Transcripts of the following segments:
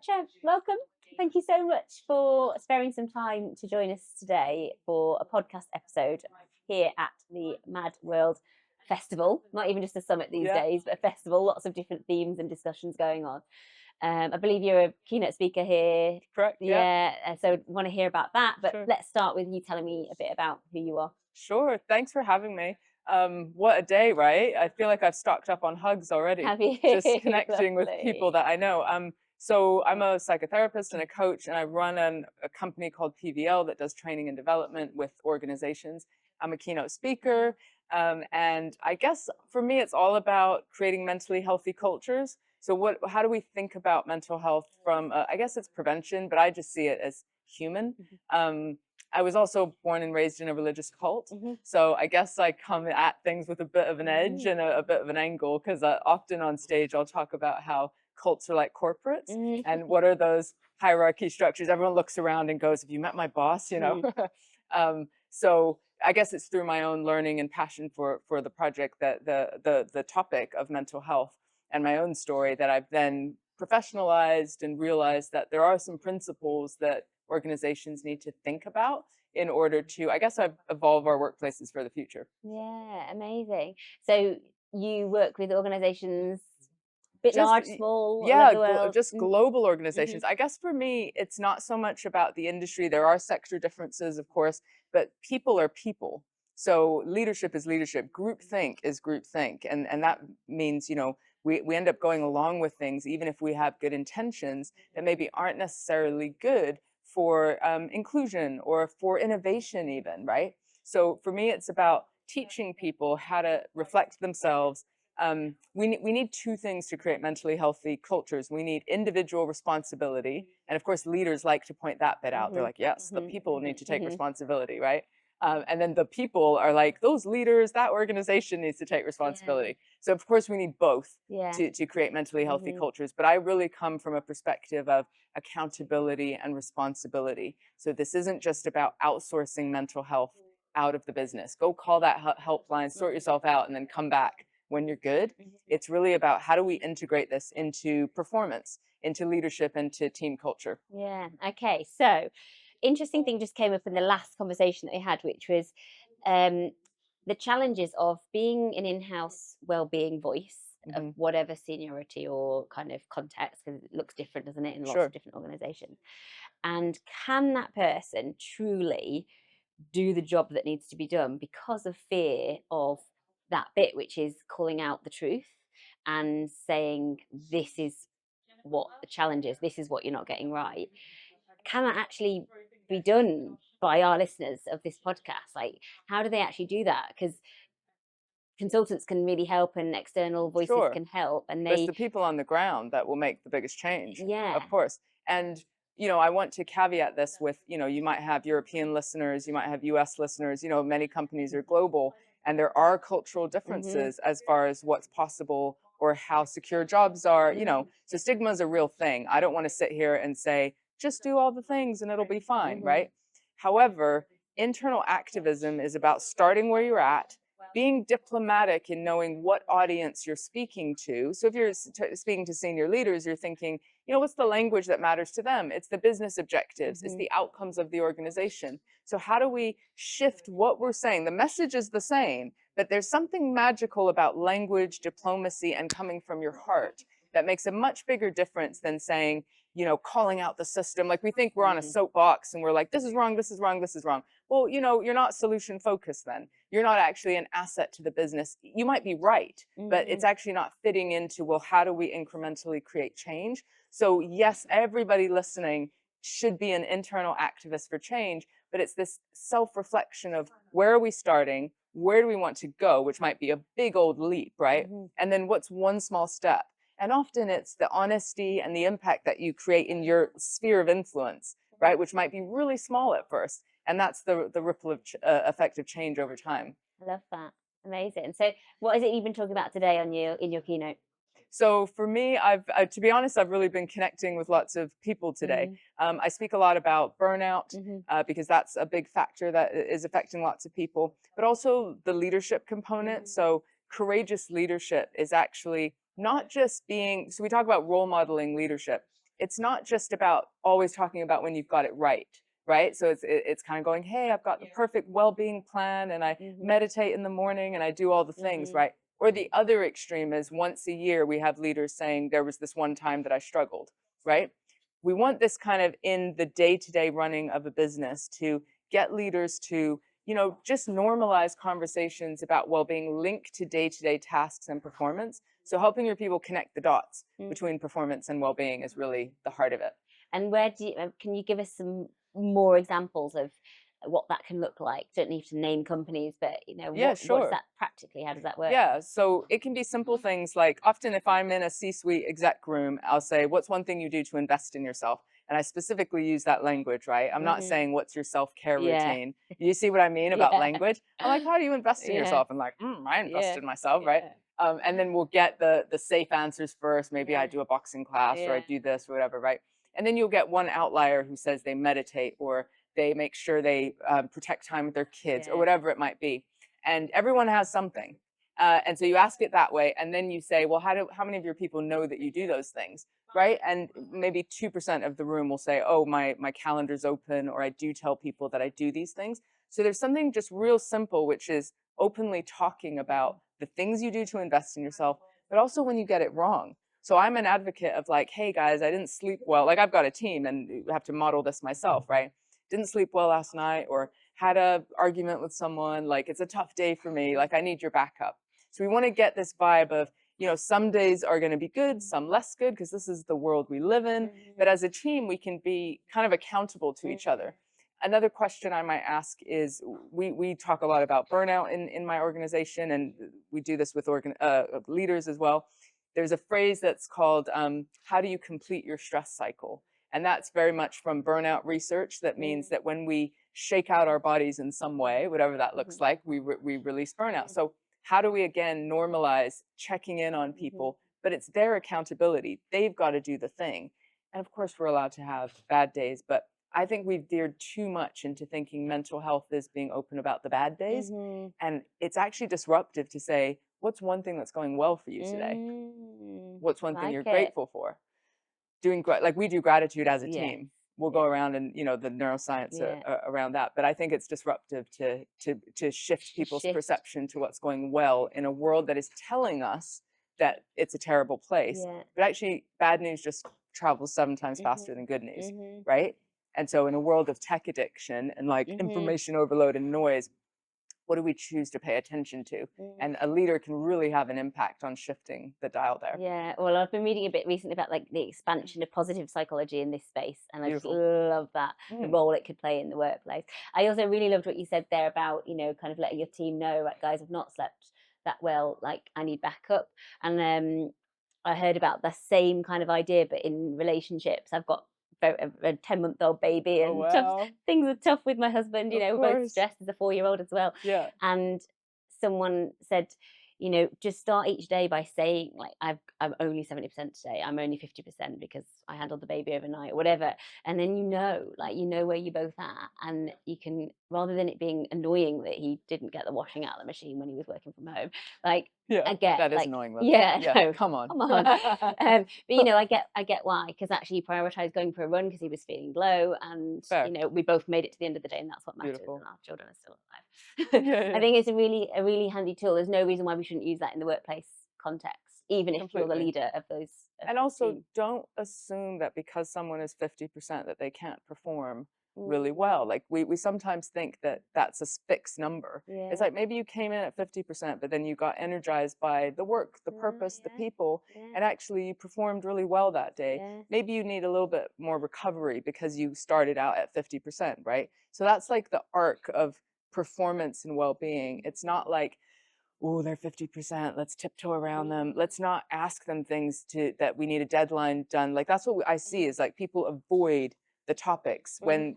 Petra, welcome. Thank you so much for sparing some time to join us today for a podcast episode here at the Mad World Festival. Not even just a summit these Yeah, days, but a festival, lots of different themes and discussions going on. I believe you're a keynote speaker here. correct. Yeah, Yeah, so want to hear about that. But sure. let's start with you telling me a bit about who you are. Sure. Thanks for having me. What a day, right? I feel like I've stocked up on hugs already, Have you? just connecting with people Lovely. that I know. So I'm a psychotherapist and a coach, and I run a company called PVL that does training and development with organizations. I'm a keynote speaker, and I guess for me, it's all about creating mentally healthy cultures. So how do we think about mental health from, I guess it's prevention, but I just see it as human. Um, I was also born and raised in a religious cult. Mm-hmm. So I guess I come at things with a bit of an edge and a bit of an angle, because often on stage I'll talk about how cults are like corporates, Mm-hmm. and what are those hierarchy structures. Everyone looks around and goes, have you met my boss? So I guess it's through my own learning and passion for the project, that the topic of mental health and my own story, that I've then professionalized and realized that there are some principles that organizations need to think about in order to, I guess, evolve our workplaces for the future. Yeah, amazing. So you work with organizations, bit Just large, small, all over yeah, the world. just global Mm-hmm. organizations. I guess for me, it's not so much about the industry. There are sector differences, of course, but people are people. So leadership is leadership. Groupthink is groupthink, and that means, we end up going along with things even if we have good intentions that maybe aren't necessarily good for inclusion or for innovation, even, right? So for me, it's about teaching people how to reflect themselves. We need two things to create mentally healthy cultures. We need individual responsibility. And of course, leaders like to point that bit out. They're like, yes, the people need to take Mm-hmm. responsibility, right? And then the people are like, those leaders, that organization needs to take Yeah, responsibility. So of course, we need both yeah. to create mentally healthy Mm-hmm. cultures. But I really come from a perspective of accountability and responsibility. So this isn't just about outsourcing mental health out of the business. Go call that helpline, sort yourself out, and then come back when you're good. It's really about how do we integrate this into performance, into leadership, into team culture. Yeah. Okay. So, interesting thing just came up in the last conversation that we had, which was um, the challenges of being an in-house well-being voice of Hmm. whatever seniority or kind of context, because it looks different, doesn't it, in lots of Sure. different organizations. And can that person truly do the job that needs to be done because of fear of that bit, which is calling out the truth and saying, this is what the challenge is, this is what you're not getting right? Can that actually be done by our listeners of this podcast? Like, how do they actually do that? Because consultants can really help and external voices Sure. can help, and But it's they, the people on the ground that will make the biggest change, yeah. of course. And, I want to caveat this with, you might have European listeners, you might have US listeners, many companies are global, and there are cultural Mm-hmm. differences as far as what's possible or how secure jobs are, Mm-hmm. so stigma is a real thing. I don't want to sit here and say, just do all the things and it'll be fine, Mm-hmm. right? However, internal activism is about starting where you're at, being diplomatic in knowing what audience you're speaking to. So if you're speaking to senior leaders, you're thinking, what's the language that matters to them? It's the business objectives, it's Mm-hmm. the outcomes of the organization. So how do we shift what we're saying? The message is the same, but there's something magical about language, diplomacy, and coming from your heart that makes a much bigger difference than saying, calling out the system. Like, we think we're on a soapbox and we're like, this is wrong, this is wrong, this is wrong. Well, you're not solution focused then. You're not actually an asset to the business. You might be right, but Mm-hmm. it's actually not fitting into, well, how do we incrementally create change? So yes, everybody listening should be an internal activist for change, but it's this self-reflection of, where are we starting? Where do we want to go? Which might be a big old leap, right? Mm-hmm. And then what's one small step? And often it's the honesty and the impact that you create in your sphere of influence, right? Which might be really small at first. And that's the ripple of effect of change over time. I love that. Amazing. So, what is it you've been talking about today on your keynote? So for me, to be honest, I've really been connecting with lots of people today. Mm-hmm. I speak a lot about burnout, Mm-hmm. because that's a big factor that is affecting lots of people, but also the leadership component. So courageous leadership is actually not just being, so we talk about role modeling leadership. it's not just about always talking about when you've got it right, right? So it's kind of going, hey, I've got the perfect well-being plan, and I meditate in the morning, and I do all the things, right? Or the other extreme is once a year we have leaders saying there was this one time that I struggled, right? We want this kind of in the day-to-day running of a business to get leaders to, just normalize conversations about well-being linked to day-to-day tasks and performance. So helping your people connect the dots between performance and well-being is really the heart of it. And where do you, can you give us some more examples of what that can look like? Don't need to name companies, but Yeah, what's sure. that practically? How does that work? Yeah, so it can be simple things like often if I'm in a C-suite exec room, I'll say, what's one thing you do to invest in yourself? And I specifically use that language, right? I'm not saying what's your self-care Yeah. routine. You see what I mean about Yeah. language? I'm like, how do you invest in Yeah. yourself? And like, I invest Yeah. in myself, right? Yeah. And then we'll get the safe answers first. Maybe I Yeah. do a boxing class or I Yeah. do this or whatever, right? And then you'll get one outlier who says they meditate or they make sure they protect time with their kids or Yeah. whatever it might be. And everyone has something. And so you ask it that way, and then you say, well, how many of your people know that you do those things, right? And maybe 2% of the room will say, oh, my calendar's open, or I do tell people that I do these things. So there's something just real simple, which is openly talking about the things you do to invest in yourself, but also when you get it wrong. So I'm an advocate of like, hey guys, I didn't sleep well. Like I've got a team and I have to model this myself, right? Didn't sleep well last night, or had a argument with someone. Like it's a tough day for me. Like I need your backup. So we want to get this vibe of, some days are going to be good, some less good, because this is the world we live in. But as a team, we can be kind of accountable to each other. Another question I might ask is, we talk a lot about burnout in my organization, and we do this with leaders as well. There's a phrase that's called, how do you complete your stress cycle? And that's very much from burnout research. That means that when we shake out our bodies in some way, whatever that looks like, we release burnout. So how do we again normalize checking in on people, but it's their accountability. They've got to do the thing. And of course, we're allowed to have bad days, but I think we've veered too much into thinking mental health is being open about the bad days. And it's actually disruptive to say, what's one thing that's going well for you today? What's one thing Like you're it. grateful for? Like we do gratitude as a Yes. team. We'll go around and the neuroscience around that, but I think it's disruptive to shift people's perception to what's going well in a world that is telling us that it's a terrible place. Yeah. But actually, bad news just travels 7 times faster than good news, right? And so, in a world of tech addiction and like information overload and noise, what do we choose to pay attention to? And a leader can really have an impact on shifting the dial there. Yeah, well, I've been reading a bit recently about like the expansion of positive psychology in this space, and I just love that the role it could play in the workplace. I also really loved what you said there about kind of letting your team know, right, guys, I've not slept that well, like I need backup. And I heard about the same kind of idea, but in relationships. I've got a 10-month-old baby, and things are tough with my husband. We're both stressed as a 4-year-old as well. Yeah. And someone said, just start each day by saying, like, I'm only 70% today. I'm only 50% because I handled the baby overnight, or whatever. And then where you both at, and you can, rather than it being annoying that he didn't get the washing out of the machine when he was working from home, like. Yeah, I get that is like, annoying. Yeah, no, come on. But I get why, because actually he prioritized going for a run because he was feeling low, and we both made it to the end of the day, and that's what matters. Beautiful. And our children are still alive. I think it's a really handy tool. There's no reason why we shouldn't use that in the workplace context, even if you're the leader of those. And also, don't assume that because someone is 50% that they can't perform really well. Like we sometimes think that that's a fixed number. It's like maybe you came in at 50%, but then you got energized by the work, the purpose, the people, and actually you performed really well that day. Maybe you need a little bit more recovery because you started out at 50%, right? So that's like the arc of performance and well-being. It's not like, oh, they're 50%, let's tiptoe around them. Let's not ask them things that we need a deadline done. Like that's what I see is like people avoid the topics when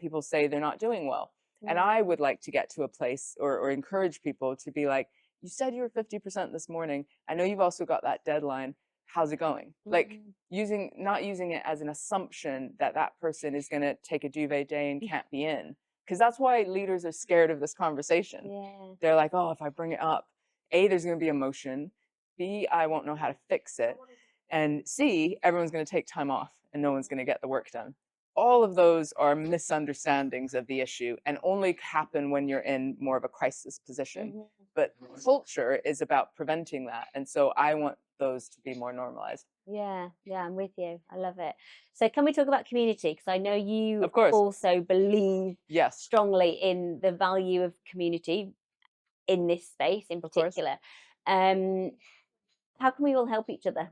people say they're not doing well. And I would like to get to a place or encourage people to be like, you said you were 50% this morning. I know you've also got that deadline. How's it going? Like not using it as an assumption that that person is going to take a duvet day and can't be in. Because that's why leaders are scared of this conversation. They're like, oh, if I bring it up, A, there's going to be emotion. B, I won't know how to fix it. And C, everyone's going to take time off. and no one's going to get the work done. All of those are misunderstandings of the issue and only happen when you're in more of a crisis position. But culture is about preventing that. And so I want those to be more normalized. Yeah, yeah, I'm with you. I love it. So can we talk about community? Because I know you Of course. also believe Yes, strongly in the value of community in this space in of course. particular. Um, how can we all help each other?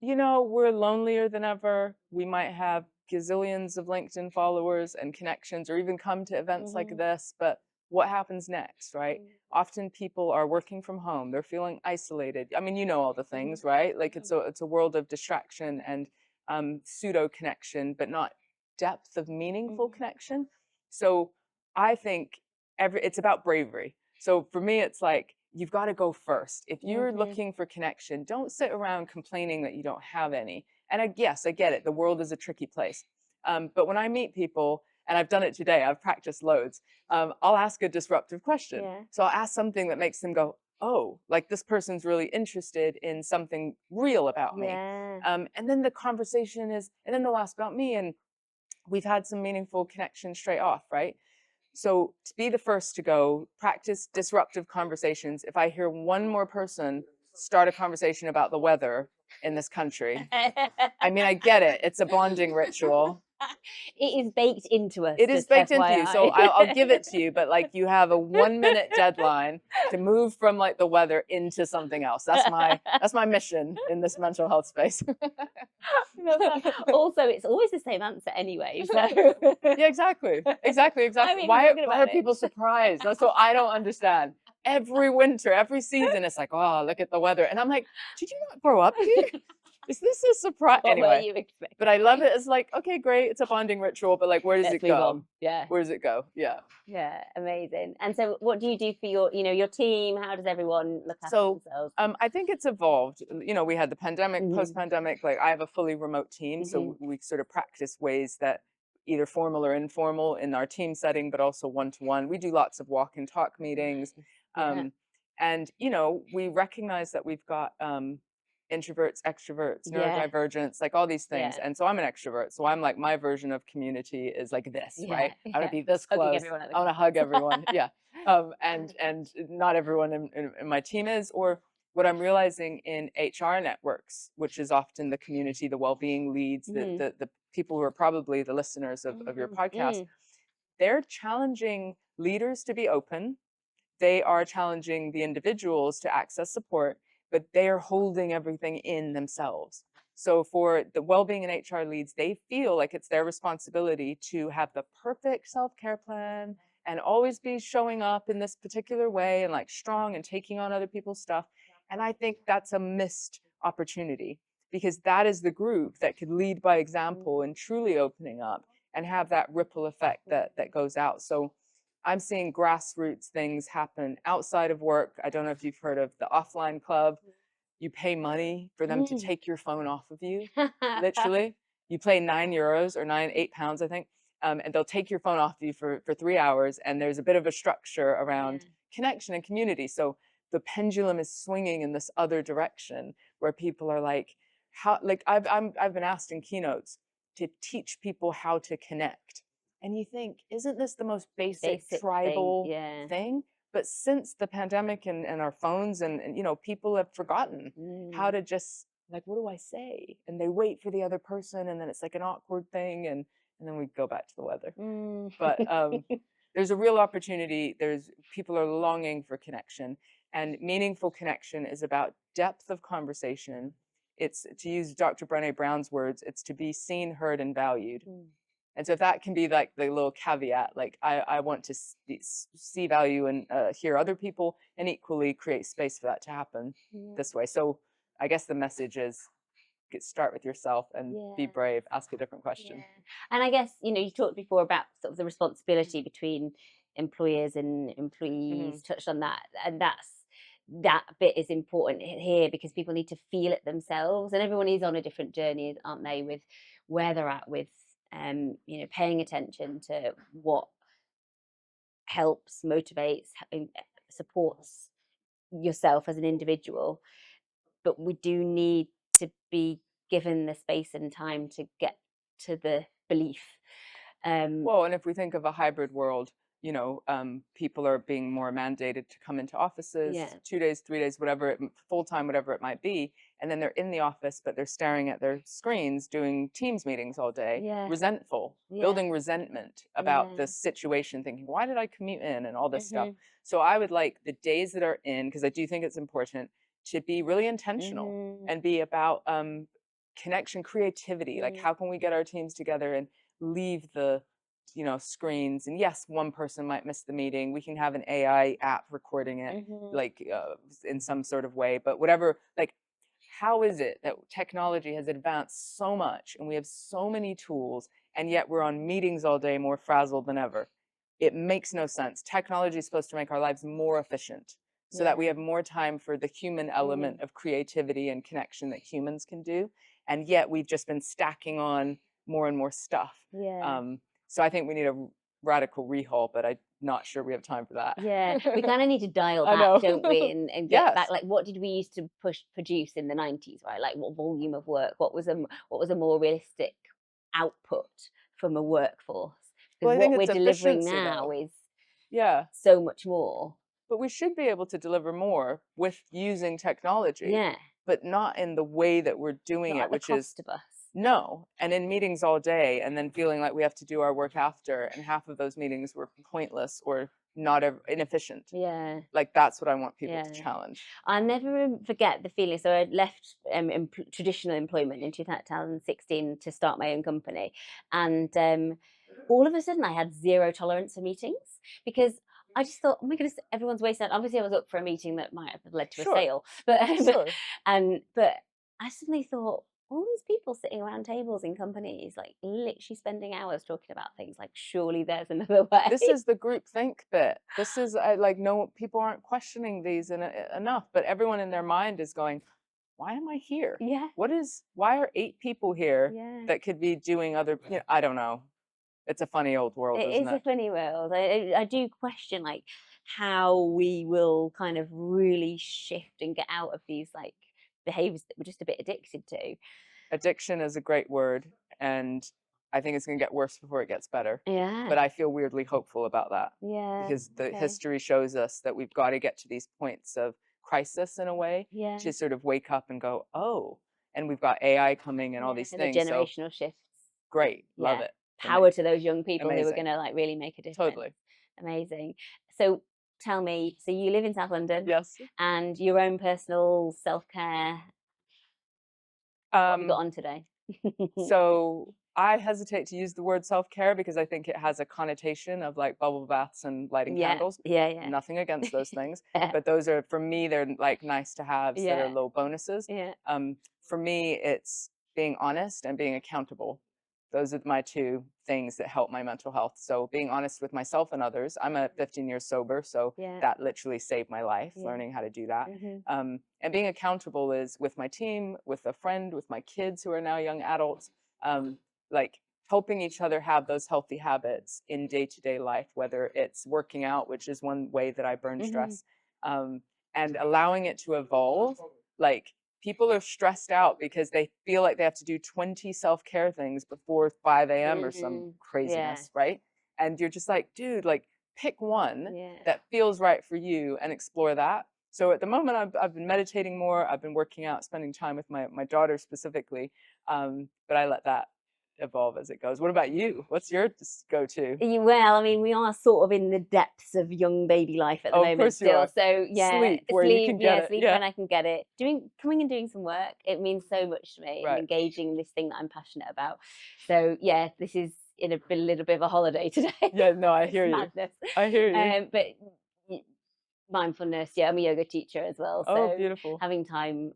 We're lonelier than ever. We might have gazillions of LinkedIn followers and connections, or even come to events like this, but what happens next, right? Often people are working from home. They're feeling isolated. I mean, you know all the things, right? Like it's a world of distraction and pseudo connection, but not depth of meaningful connection. So I think it's about bravery. So for me, it's like you've got to go first. If you're looking for connection, don't sit around complaining that you don't have any. And yes, I get it. The world is a tricky place. But when I meet people, and I've done it today, I've practiced loads, I'll ask a disruptive question. Yeah. So I'll ask something that makes them go, oh, like this person's really interested in something real about me. Yeah. And then the conversation is, and then they'll ask about me, and we've had some meaningful connection straight off, right? So to be the first to go, practice disruptive conversations. If I hear one more person start a conversation about the weather in this country, I mean, I get it. It's a bonding ritual. It is baked into us. It is Just baked into you. So FYI. I'll give it to you, but like you have a 1 minute deadline to move from like the weather into something else. That's my mission in this mental health space. Also, it's always the same answer anyway. So Yeah, exactly. Exactly. Why are people surprised? That's what I don't understand. Every winter, every season, it's like, oh, look at the weather. And I'm like, did you not grow up here? Is this a surprise? What were Anyway, you expecting? but I love it. It's like, okay, great. It's a bonding ritual, but like, where does Let's it move go? on. Yeah. Where does it go? Yeah. Yeah, amazing. And so what do you do for your team? How does everyone look after So themselves? I think it's evolved. We had the pandemic, Mhm. post-pandemic, like I have a fully remote team. So we sort of practice ways that either formal or informal in our team setting, but also one-to-one. We do lots of walk and talk meetings. Yeah. And, we recognize that we've got introverts, extroverts, Yeah. neurodivergents, like all these things. Yeah. And so I'm an extrovert. So I'm like, my version of community is like this, right? I want Yeah. to be this Hugging close. everyone at the I want to coffee. hug everyone. Yeah. And not everyone in my team is, or what I'm realizing in HR networks, which is often the community, the well-being leads, the people who are probably the listeners of your podcast, they're challenging leaders to be open. They are challenging the individuals to access support, but they are holding everything in themselves. So for the well-being and HR leads, they feel like it's their responsibility to have the perfect self-care plan and always be showing up in this particular way and like strong and taking on other people's stuff. And I think that's a missed opportunity, because that is the group that could lead by example and truly opening up and have that ripple effect that goes out. So I'm seeing grassroots things happen outside of work. I don't know if you've heard of the offline club. You pay money for them to take your phone off of you, literally. You pay €9 or 8 pounds, I think, and they'll take your phone off you for 3 hours. And there's a bit of a structure around connection and community. So the pendulum is swinging in this other direction where people are like, how? Like I've been asked in keynotes to teach people how to connect. And you think, isn't this the most basic thing. tribal Yeah. thing? But since the pandemic and our phones and people have forgotten how to just like, what do I say? And they wait for the other person, and then it's like an awkward thing, and then we go back to the weather. But there's a real opportunity. There's people are longing for connection, and meaningful connection is about depth of conversation. It's, to use Dr. Brené Brown's words, it's to be seen, heard, and valued. And so if that can be like the little caveat, like I want to see value and hear other people, and equally create space for that to happen this way. So I guess the message is start with yourself and be brave, ask a different question. And I guess, you talked before about sort of the responsibility between employers and employees, touched on that. And that bit is important here because people need to feel it themselves. And everyone is on a different journey, aren't they, with where they're at with, paying attention to what helps, motivates, supports yourself as an individual. But we do need to be given the space and time to get to the belief. Well, and if we think of a hybrid world, people are being more mandated to come into Yeah, offices 2 days, 3 days, whatever, full time, whatever it might be. And then they're in the office, but they're staring at their screens doing Teams meetings all day, yeah, resentful, yeah, building resentment about yeah. the situation, thinking, why did I commute in and all this stuff? Mhm, So I would like the days that are in, because I do think it's important to be really intentional mhm, and be about connection, creativity. Like, mm, how can we get our teams together and leave the screens? And yes, one person might miss the meeting. We can have an AI app recording it, mhm, like in some sort of way. But whatever, like, how is it that technology has advanced so much and we have so many tools, and yet we're on meetings all day, more frazzled than ever? It makes no sense. Technology is supposed to make our lives more efficient so that we yeah, have more time for the human mm, element of creativity and connection that humans can do. And yet we've just been stacking on more and more stuff. yeah. Um, so I think we need a radical rehaul, but I'm not sure we have time for Yeah, we that. kind of need to dial I back, know. don't we? And get back, Yes, like, what did we used to produce in the 90s, right? Like, what volume of work? What was a more realistic output from a workforce? Because well, I think what we're it's delivering efficiency now though. is Yeah, so much more. but we should be able to deliver more with using technology, Yeah, but not in the way that we're doing not it, at the which is cost of us. no. And in meetings all day, and then feeling like we have to do our work after, and half of those meetings were pointless or not inefficient. Yeah, Like, that's what I want people to yeah. challenge. I'll never forget the feeling. So I left traditional employment in 2016 to start my own company, and all of a sudden I had zero tolerance for meetings because I just thought, oh my goodness, everyone's wasted. Obviously, I was up for a meeting that might have led to a Sure, sale, but sure. but I suddenly thought, all these people sitting around tables in companies, like literally spending hours talking about things, like surely there's another way. This is the group think bit. This is like, no, people aren't questioning these enough, but everyone in their mind is going, why am I here? Yeah, Why are 8 people here yeah. that could be doing other, I don't know. It's a funny old world, It isn't is a it? funny world. I do question like how we will kind of really shift and get out of these like behaviors that we're just a bit addicted to. Addiction is a great word, and I think it's going to get worse before it gets better. Yeah. But I feel weirdly hopeful about that Yeah. because the Okay. history shows us that we've got to get to these points of crisis in a way Yeah. to sort of wake up and go, oh, and we've got AI coming and all Yeah. these And the things. So generational shifts. great, love Yeah. it. Power to those young people who are Amazing. going to like really make a difference. Totally. Amazing. So tell me, so you live in South London Yes. and your own personal self-care, what have you got Um, on today? so I hesitate to use the word self-care because I think it has a connotation of like bubble baths and lighting Yeah. candles. Yeah. Nothing against those things, Yeah. but those are, for me, they're like nice to haves that are Yeah. little bonuses. Yeah. For me, it's being honest and being accountable. Those are my two things that help my mental health. So being honest with myself and others. I'm a 15 years sober, so Yeah. that literally saved my life, Yeah. learning how to do that. Mhm. And being accountable is with my team, with a friend, with my kids who are now young adults, like helping each other have those healthy habits in day-to-day life, whether it's working out, which is one way that I burn Mhm. stress, um, and allowing it to evolve. Like, people are stressed out because they feel like they have to do 20 self-care things before 5 a.m. or some Mhm. Yeah. craziness, right? And you're just like, dude, like, pick one Yeah. that feels right for you and explore that. So at the moment, I've been meditating more. I've been working out, spending time with my daughter specifically, but I let that evolve as it goes. What about you? What's your go-to? Well, I mean, we are sort of in the depths of young baby life at the Oh, of moment course you still. are. So yeah, Sleep where you sleep, can get yeah, it. sleep Yeah, when I can get it. Coming and doing some work, it means so much to me and right. engaging in this thing that I'm passionate about. So yeah, this is in a little bit of a holiday today. Yeah, no, I It's hear you. madness. I hear you. But y- mindfulness, yeah, I'm a yoga teacher as well. Oh, So beautiful. having time,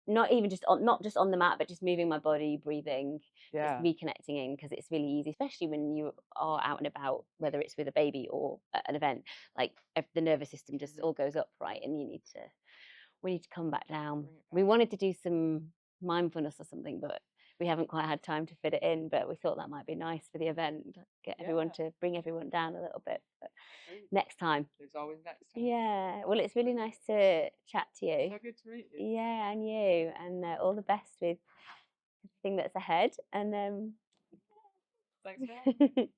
not even just on, not just on the mat, but just moving my body, breathing, just Yeah. reconnecting in, because it's really easy, especially when you are out and about, whether it's with a baby or at an event. Like the nervous system just all goes up, right? And we need to come back down. Bring it We back. wanted to do some mindfulness or something, but we haven't quite had time to fit it in, but we thought that might be nice for the event, get everyone Yeah, to bring everyone down a little bit. But great. next time. There's always next time. Yeah. Well, it's really nice to chat to you. So good to meet you. Yeah, and you, and all the best with everything that's ahead. And Thanks for having me.